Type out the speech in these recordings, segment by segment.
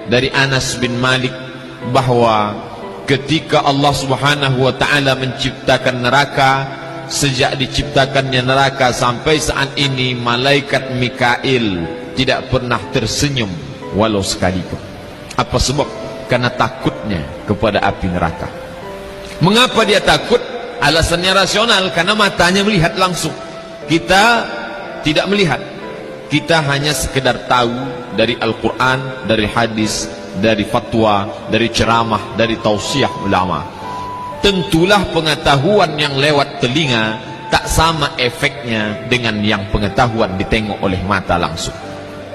dari Anas bin Malik bahwa ketika Allah Subhanahu wa taala menciptakan neraka, sejak diciptakannya neraka sampai saat ini malaikat Mikail tidak pernah tersenyum walau sekalipun. Apa sebab? Karena takutnya kepada api neraka. Mengapa dia takut? Alasannya rasional, karena matanya melihat langsung. Kita tidak melihat. Kita hanya sekedar tahu dari Al-Quran, dari hadis, dari fatwa, dari ceramah, dari tausiah ulama. Tentulah pengetahuan yang lewat telinga tak sama efeknya dengan yang pengetahuan ditengok oleh mata langsung.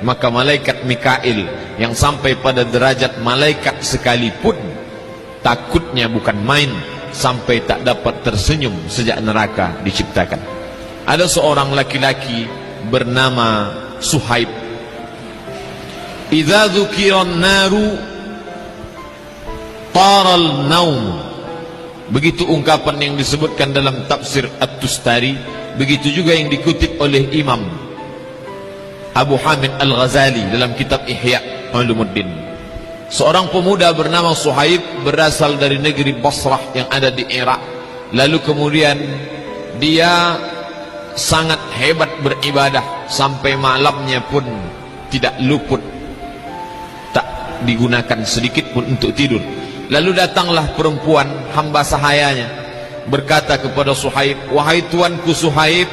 Maka malaikat Mikail yang sampai pada derajat malaikat sekalipun takutnya bukan main, sampai tak dapat tersenyum sejak neraka diciptakan. Ada seorang laki-laki bernama Suhaib. Idza dzukiran naru taral naum. Begitu ungkapan yang disebutkan dalam tafsir At-Tustari, begitu juga yang dikutip oleh Imam Abu Hamid Al-Ghazali dalam kitab Ihya Ulumuddin. Seorang pemuda bernama Suhaib berasal dari negeri Basrah yang ada di Irak. Lalu kemudian dia sangat hebat beribadah, sampai malamnya pun tidak luput, tak digunakan sedikit pun untuk tidur. Lalu datanglah perempuan hamba sahayanya berkata kepada Suhaib, "Wahai tuanku Suhaib,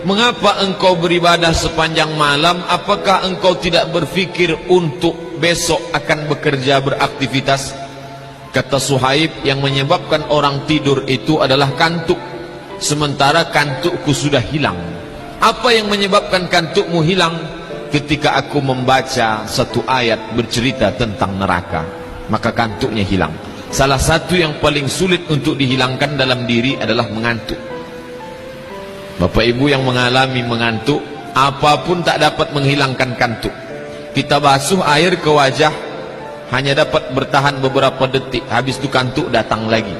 mengapa engkau beribadah sepanjang malam? Apakah engkau tidak berfikir untuk besok akan bekerja beraktivitas?" Kata Suhaib, "Yang menyebabkan orang tidur itu adalah kantuk, sementara kantukku sudah hilang." "Apa yang menyebabkan kantukmu hilang?" "Ketika aku membaca satu ayat bercerita tentang neraka, maka kantuknya hilang." Salah satu yang paling sulit untuk dihilangkan dalam diri adalah mengantuk. Bapak ibu yang mengalami mengantuk, apapun tak dapat menghilangkan kantuk. Kita basuh air ke wajah, hanya dapat bertahan beberapa detik, habis itu kantuk datang lagi.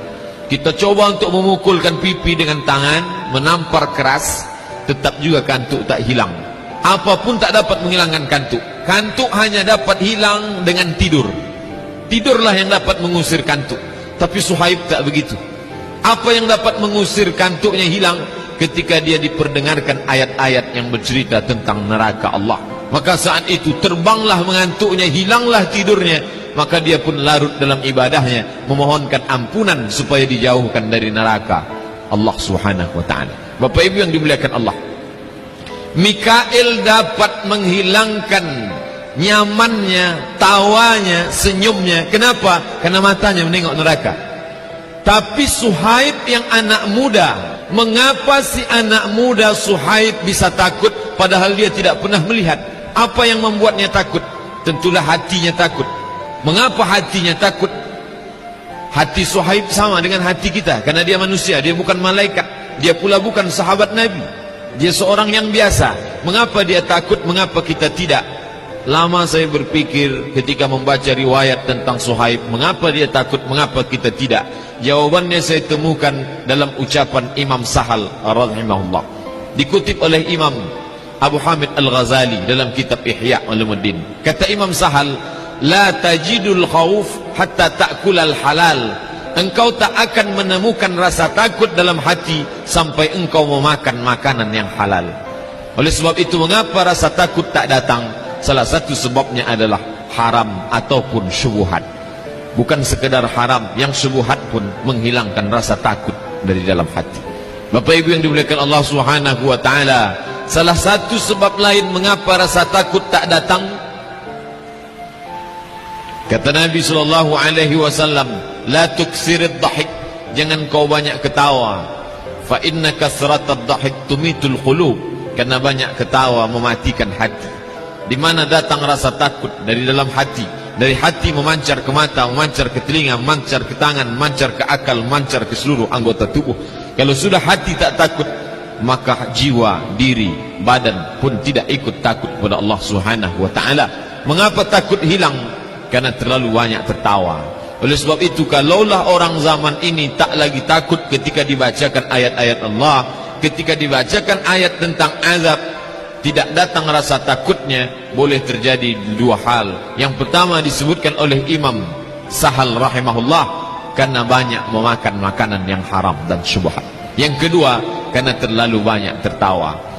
Kita coba untuk memukulkan pipi dengan tangan, menampar keras, tetap juga kantuk tak hilang. Apapun tak dapat menghilangkan kantuk. Kantuk hanya dapat hilang dengan tidur. Tidurlah yang dapat mengusir kantuk. Tapi Suhaib tak begitu. Apa yang dapat mengusir kantuknya hilang? Ketika dia diperdengarkan ayat-ayat yang bercerita tentang neraka Allah. Maka saat itu terbanglah mengantuknya, hilanglah tidurnya. Maka dia pun larut dalam ibadahnya, memohonkan ampunan supaya dijauhkan dari neraka Allah Subhanahu wa ta'ala. Bapak ibu yang dimuliakan Allah, Mikail dapat menghilangkan nyamannya, tawanya, senyumnya. Kenapa? Karena matanya menengok neraka. Tapi Suhaib yang anak muda, mengapa si anak muda Suhaib bisa takut padahal dia tidak pernah melihat? Apa yang membuatnya takut? Tentulah hatinya takut. Mengapa hatinya takut? Hati Suhaib sama dengan hati kita, karena dia manusia, dia bukan malaikat. Dia pula bukan sahabat Nabi, dia seorang yang biasa. Mengapa dia takut? Mengapa kita tidak? Lama saya berpikir ketika membaca riwayat tentang Suhaib, mengapa dia takut, mengapa kita tidak? Jawabannya saya temukan dalam ucapan Imam Sahal rahimahullah, dikutip oleh Imam Abu Hamid Al-Ghazali dalam kitab Ihya Ulumuddin. Kata Imam Sahal, "La tajidul khauf hatta ta'kulal halal." Engkau tak akan menemukan rasa takut dalam hati sampai engkau memakan makanan yang halal. Oleh sebab itu, mengapa rasa takut tak datang? Salah satu sebabnya adalah haram ataupun syubhat. Bukan sekedar haram, yang syubhat pun menghilangkan rasa takut dari dalam hati. Bapak ibu yang dimuliakan Allah Subhanahu wa ta'ala, salah satu sebab lain mengapa rasa takut tak datang, kata Nabi SAW, "La tuksirid dhahik." Jangan kau banyak ketawa. "Fa inna kasratad dhahik tumitul qulub." Karena banyak ketawa mematikan hati. Di mana datang rasa takut? Dari dalam hati. Dari hati memancar ke mata, memancar ke telinga, memancar ke tangan, memancar ke akal, memancar ke seluruh anggota tubuh. Kalau sudah hati tak takut, maka jiwa, diri, badan pun tidak ikut takut kepada Allah Subhanahu wa ta'ala. Mengapa takut hilang? Karena terlalu banyak tertawa. Oleh sebab itu, kalaulah orang zaman ini tak lagi takut ketika dibacakan ayat-ayat Allah, ketika dibacakan ayat tentang azab, tidak datang rasa takutnya, boleh terjadi dua hal. Yang pertama disebutkan oleh Imam Sahal rahimahullah, karena banyak memakan makanan yang haram dan syubhat. Yang kedua, karena terlalu banyak tertawa.